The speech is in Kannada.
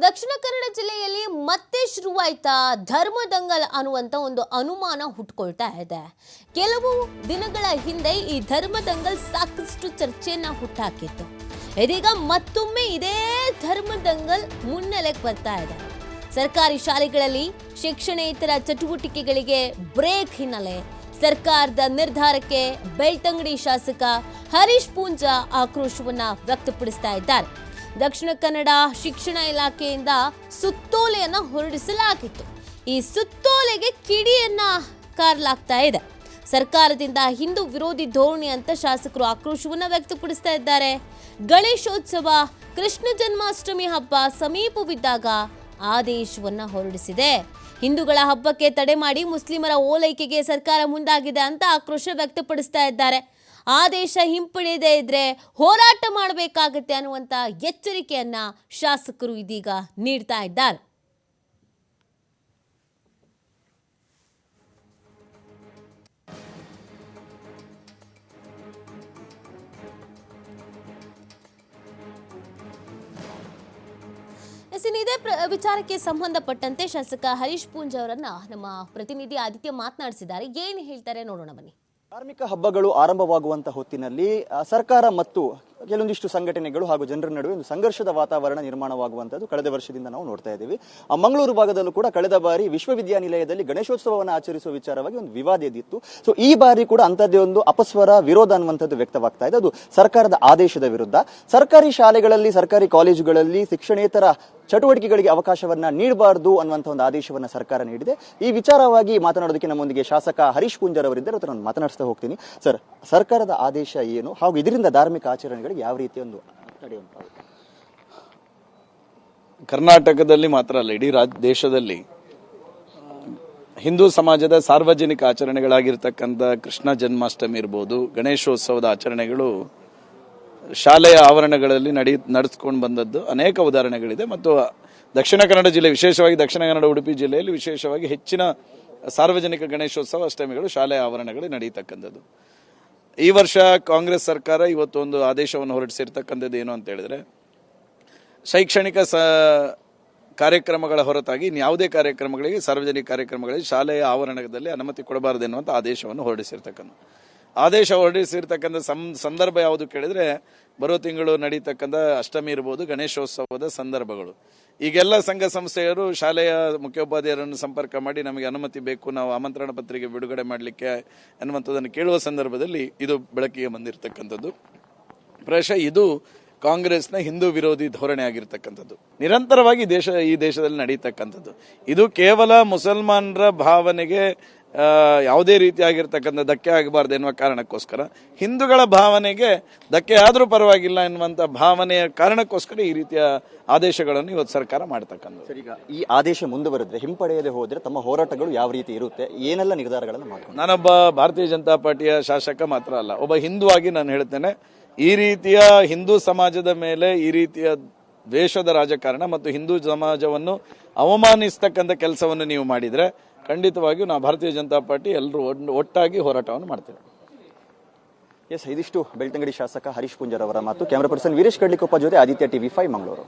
ದಕ್ಷಿಣ ಕನ್ನಡ ಜಿಲ್ಲೆಯಲ್ಲಿ ಮತ್ತೆ ಶುರುವಾಯ್ತಾ ಧರ್ಮದಂಗಲ್ ಅನ್ನುವಂತ ಒಂದು ಅನುಮಾನ ಹುಟ್ಕೊಳ್ತಾ ಇದೆ. ಕೆಲವು ದಿನಗಳ ಹಿಂದೆ ಈ ಧರ್ಮದಂಗಲ್ ಸಾಕಷ್ಟು ಚರ್ಚೆಯನ್ನ ಹುಟ್ಟಾಕಿತ್ತು. ಇದೀಗ ಮತ್ತೊಮ್ಮೆ ಇದೇ ಧರ್ಮದಂಗಲ್ ಮುನ್ನೆಲೆಗೆ ಬರ್ತಾ ಇದೆ. ಸರ್ಕಾರಿ ಶಾಲೆಗಳಲ್ಲಿ ಶಿಕ್ಷಣೇತರ ಚಟುವಟಿಕೆಗಳಿಗೆ ಬ್ರೇಕ್ ಹಿನ್ನೆಲೆ ಸರ್ಕಾರದ ನಿರ್ಧಾರಕ್ಕೆ ಬೆಳ್ತಂಗಡಿ ಶಾಸಕ ಹರೀಶ್ ಪೂಂಜಾ ಆಕ್ರೋಶವನ್ನ ವ್ಯಕ್ತಪಡಿಸ್ತಾ ಇದ್ದಾರೆ. ದಕ್ಷಿಣ ಕನ್ನಡ ಶಿಕ್ಷಣ ಇಲಾಖೆಯಿಂದ ಸುತ್ತೋಲೆಯನ್ನ ಹೊರಡಿಸಲಾಗಿತ್ತು. ಈ ಸುತ್ತೋಲೆಗೆ ಕಿಡಿಯನ್ನ ಕಾರಲಾಗ್ತಾ ಇದೆ. ಸರ್ಕಾರದಿಂದ ಹಿಂದೂ ವಿರೋಧಿ ಧೋರಣೆ ಅಂತ ಶಾಸಕರು ಆಕ್ರೋಶವನ್ನ ವ್ಯಕ್ತಪಡಿಸ್ತಾ ಇದ್ದಾರೆ. ಗಣೇಶೋತ್ಸವ, ಕೃಷ್ಣ ಜನ್ಮಾಷ್ಟಮಿ ಹಬ್ಬ ಸಮೀಪವಿದ್ದಾಗ ಆದೇಶವನ್ನ ಹೊರಡಿಸಿದೆ. ಹಿಂದೂಗಳ ಹಬ್ಬಕ್ಕೆ ತಡೆ ಮಾಡಿ ಮುಸ್ಲಿಮರ ಓಲೈಕೆಗೆ ಸರ್ಕಾರ ಮುಂದಾಗಿದೆ ಅಂತ ಆಕ್ರೋಶ ವ್ಯಕ್ತಪಡಿಸ್ತಾ ಇದ್ದಾರೆ. ಆದೇಶ ಹಿಂಪಡೆಯದೇ ಇದ್ರೆ ಹೋರಾಟ ಮಾಡಬೇಕಾಗುತ್ತೆ ಅನ್ನುವಂತ ಎಚ್ಚರಿಕೆಯನ್ನ ಶಾಸಕರು ಇದೀಗ ನೀಡ್ತಾ ಇದ್ದಾರೆ. ಇದೇ ವಿಚಾರಕ್ಕೆ ಸಂಬಂಧಪಟ್ಟಂತೆ ಶಾಸಕ ಹರೀಶ್ ಪೂಂಜಾ ಅವರನ್ನ ನಮ್ಮ ಪ್ರತಿನಿಧಿ ಆದಿತ್ಯ ಮಾತನಾಡಿಸಿದ್ದಾರೆ. ಏನು ಹೇಳ್ತಾರೆ ನೋಡೋಣ ಬನ್ನಿ. ಧಾರ್ಮಿಕ ಹಬ್ಬಗಳು ಆರಂಭವಾಗುವಂತ ಹೊತ್ತಿನಲ್ಲಿ ಸರ್ಕಾರ ಮತ್ತು ಕೆಲವೊಂದಿಷ್ಟು ಸಂಘಟನೆಗಳು ಹಾಗೂ ಜನರ ನಡುವೆ ಒಂದು ಸಂಘರ್ಷದ ವಾತಾವರಣ ನಿರ್ಮಾಣವಾಗುವಂತದ್ದು ಕಳೆದ ವರ್ಷದಿಂದ ನಾವು ನೋಡ್ತಾ ಇದ್ದೀವಿ. ಮಂಗಳೂರು ಭಾಗದಲ್ಲೂ ಕೂಡ ಕಳೆದ ಬಾರಿ ವಿಶ್ವವಿದ್ಯಾನಿಲಯದಲ್ಲಿ ಗಣೇಶೋತ್ಸವವನ್ನು ಆಚರಿಸುವ ವಿಚಾರವಾಗಿ ಒಂದು ವಿವಾದ ಎದ್ದಿತ್ತು. ಸೊ ಈ ಬಾರಿ ಕೂಡ ಅಂತದ್ದೇ ಒಂದು ಅಪಸ್ವರ, ವಿರೋಧ ಅನ್ನುವಂಥದ್ದು ವ್ಯಕ್ತವಾಗ್ತಾ ಇದೆ. ಅದು ಸರ್ಕಾರದ ಆದೇಶದ ವಿರುದ್ಧ. ಸರ್ಕಾರಿ ಶಾಲೆಗಳಲ್ಲಿ, ಸರ್ಕಾರಿ ಕಾಲೇಜುಗಳಲ್ಲಿ ಶಿಕ್ಷಣೇತರ ಚಟುವಟಿಕೆಗಳಿಗೆ ಅವಕಾಶವನ್ನ ನೀಡಬಾರದು ಅನ್ನುವಂಥ ಒಂದು ಆದೇಶವನ್ನ ಸರ್ಕಾರ ನೀಡಿದೆ. ಈ ವಿಚಾರವಾಗಿ ಮಾತನಾಡೋದಕ್ಕೆ ನಮ್ಮೊಂದಿಗೆ ಶಾಸಕ ಹರೀಶ್ ಪೂಂಜಾರ್ ಅವರಿದ್ದಾರೆ. ನಾನು ಮಾತನಾಡಿಸ್ತಾ ಹೋಗ್ತೀನಿ. ಸರ್, ಸರ್ಕಾರದ ಆದೇಶ ಏನು ಹಾಗೂ ಇದರಿಂದ ಧಾರ್ಮಿಕ ಆಚರಣೆಗಳಿಗೆ ಯಾವ ರೀತಿಯ ಒಂದು ತಡೆ ಉಂಟಾಗುತ್ತೆ? ಕರ್ನಾಟಕದಲ್ಲಿ ಮಾತ್ರ ಅಲ್ಲ, ಇಡೀ ದೇಶದಲ್ಲಿ ಹಿಂದೂ ಸಮಾಜದ ಸಾರ್ವಜನಿಕ ಆಚರಣೆಗಳಾಗಿರ್ತಕ್ಕಂಥ ಕೃಷ್ಣ ಜನ್ಮಾಷ್ಟಮಿ ಇರ್ಬೋದು, ಗಣೇಶೋತ್ಸವದ ಆಚರಣೆಗಳು ಶಾಲೆಯ ಆವರಣಗಳಲ್ಲಿ ನಡೆಸ್ಕೊಂಡು ಬಂದದ್ದು ಅನೇಕ ಉದಾಹರಣೆಗಳಿದೆ. ಮತ್ತು ದಕ್ಷಿಣ ಕನ್ನಡ ಜಿಲ್ಲೆ, ವಿಶೇಷವಾಗಿ ದಕ್ಷಿಣ ಕನ್ನಡ ಉಡುಪಿ ಜಿಲ್ಲೆಯಲ್ಲಿ ವಿಶೇಷವಾಗಿ ಹೆಚ್ಚಿನ ಸಾರ್ವಜನಿಕ ಗಣೇಶೋತ್ಸವ ಅಷ್ಟಮಿಗಳು ಶಾಲೆಯ ಆವರಣಗಳಲ್ಲಿ ನಡೆಯತಕ್ಕಂಥದ್ದು. ಈ ವರ್ಷ ಕಾಂಗ್ರೆಸ್ ಸರ್ಕಾರ ಇವತ್ತು ಒಂದು ಆದೇಶವನ್ನು ಹೊರಡಿಸಿರ್ತಕ್ಕಂಥದ್ದು ಏನು ಅಂತ ಹೇಳಿದ್ರೆ, ಶೈಕ್ಷಣಿಕ ಕಾರ್ಯಕ್ರಮಗಳ ಹೊರತಾಗಿ ಯಾವುದೇ ಕಾರ್ಯಕ್ರಮಗಳಿಗೆ, ಸಾರ್ವಜನಿಕ ಕಾರ್ಯಕ್ರಮಗಳಿಗೆ ಶಾಲೆಯ ಆವರಣದಲ್ಲಿ ಅನುಮತಿ ಕೊಡಬಾರದು ಎನ್ನುವಂಥ ಆದೇಶವನ್ನು ಹೊರಡಿಸಿರ್ತಕ್ಕಂಥ ಸಂದರ್ಭ ಯಾವುದು ಕೇಳಿದ್ರೆ, ಬರೋ ತಿಂಗಳು ನಡೀತಕ್ಕಂಥ ಅಷ್ಟಮಿ ಇರ್ಬೋದು, ಗಣೇಶೋತ್ಸವದ ಸಂದರ್ಭಗಳು. ಈಗೆಲ್ಲ ಸಂಘ ಸಂಸ್ಥೆಯರು ಶಾಲೆಯ ಮುಖ್ಯೋಪಾಧ್ಯಾಯರನ್ನು ಸಂಪರ್ಕ ಮಾಡಿ ನಮಗೆ ಅನುಮತಿ ಬೇಕು, ನಾವು ಆಮಂತ್ರಣ ಪತ್ರಿಕೆ ಬಿಡುಗಡೆ ಮಾಡಲಿಕ್ಕೆ ಅನ್ನುವಂಥದ್ದನ್ನು ಕೇಳುವ ಸಂದರ್ಭದಲ್ಲಿ ಇದು ಬೆಳಕಿಗೆ ಬಂದಿರತಕ್ಕಂಥದ್ದು. ಪ್ರಾಯಶಃ ಇದು ಕಾಂಗ್ರೆಸ್ನ ಹಿಂದೂ ವಿರೋಧಿ ಧೋರಣೆ ಆಗಿರ್ತಕ್ಕಂಥದ್ದು, ನಿರಂತರವಾಗಿ ಈ ದೇಶದಲ್ಲಿ ನಡೀತಕ್ಕಂಥದ್ದು. ಇದು ಕೇವಲ ಮುಸಲ್ಮಾನರ ಭಾವನೆಗೆ ಯಾವುದೇ ರೀತಿಯಾಗಿರ್ತಕ್ಕಂಥ ಧಕ್ಕೆ ಆಗಬಾರ್ದು ಎನ್ನುವ ಕಾರಣಕ್ಕೋಸ್ಕರ, ಹಿಂದೂಗಳ ಭಾವನೆಗೆ ಧಕ್ಕೆ ಆದರೂ ಪರವಾಗಿಲ್ಲ ಎನ್ನುವಂಥ ಭಾವನೆಯ ಕಾರಣಕ್ಕೋಸ್ಕರ ಈ ರೀತಿಯ ಆದೇಶಗಳನ್ನು ಇವತ್ತು ಸರ್ಕಾರ ಮಾಡ್ತಕ್ಕಂಥದ್ದು. ಸರ್, ಈಗ ಈ ಆದೇಶ ಮುಂದುವರೆದ್ರೆ, ಹಿಂಪಡೆಯದೆ ಹೋದ್ರೆ ತಮ್ಮ ಹೋರಾಟಗಳು ಯಾವ ರೀತಿ ಇರುತ್ತೆ, ಏನೆಲ್ಲ ನಿರ್ಧಾರಗಳನ್ನು ಮಾಡ್ತಾರೆ? ನಾನೊಬ್ಬ ಭಾರತೀಯ ಜನತಾ ಪಾರ್ಟಿಯ ಶಾಸಕ ಮಾತ್ರ ಅಲ್ಲ, ಒಬ್ಬ ಹಿಂದೂ ಆಗಿ ನಾನು ಹೇಳ್ತೇನೆ, ಈ ರೀತಿಯ ಹಿಂದೂ ಸಮಾಜದ ಮೇಲೆ ಈ ರೀತಿಯ ದ್ವೇಷದ ರಾಜಕಾರಣ ಮತ್ತು ಹಿಂದೂ ಸಮಾಜವನ್ನು ಅವಮಾನಿಸ್ತಕ್ಕಂಥ ಕೆಲಸವನ್ನು ನೀವು ಮಾಡಿದ್ರೆ ಖಂಡಿತವಾಗಿಯೂ ನಾವು ಭಾರತೀಯ ಜನತಾ ಪಾರ್ಟಿ ಎಲ್ಲರೂ ಒಟ್ಟಾಗಿ ಹೋರಾಟವನ್ನು ಮಾಡ್ತೇವೆ. ಇದಿಷ್ಟು ಬೆಳ್ತಂಗಡಿ ಶಾಸಕ ಹರೀಶ್ ಪೂಂಜಾರ್ ಅವರ ಮಾತು. ಕ್ಯಾಮರಾ ಪರ್ಸನ್ ವೀರೇಶ್ ಕಡ್ಲಿಕೊಪ್ಪ ಜೊತೆ ಆದಿತ್ಯ TV5 ಮಂಗಳೂರು.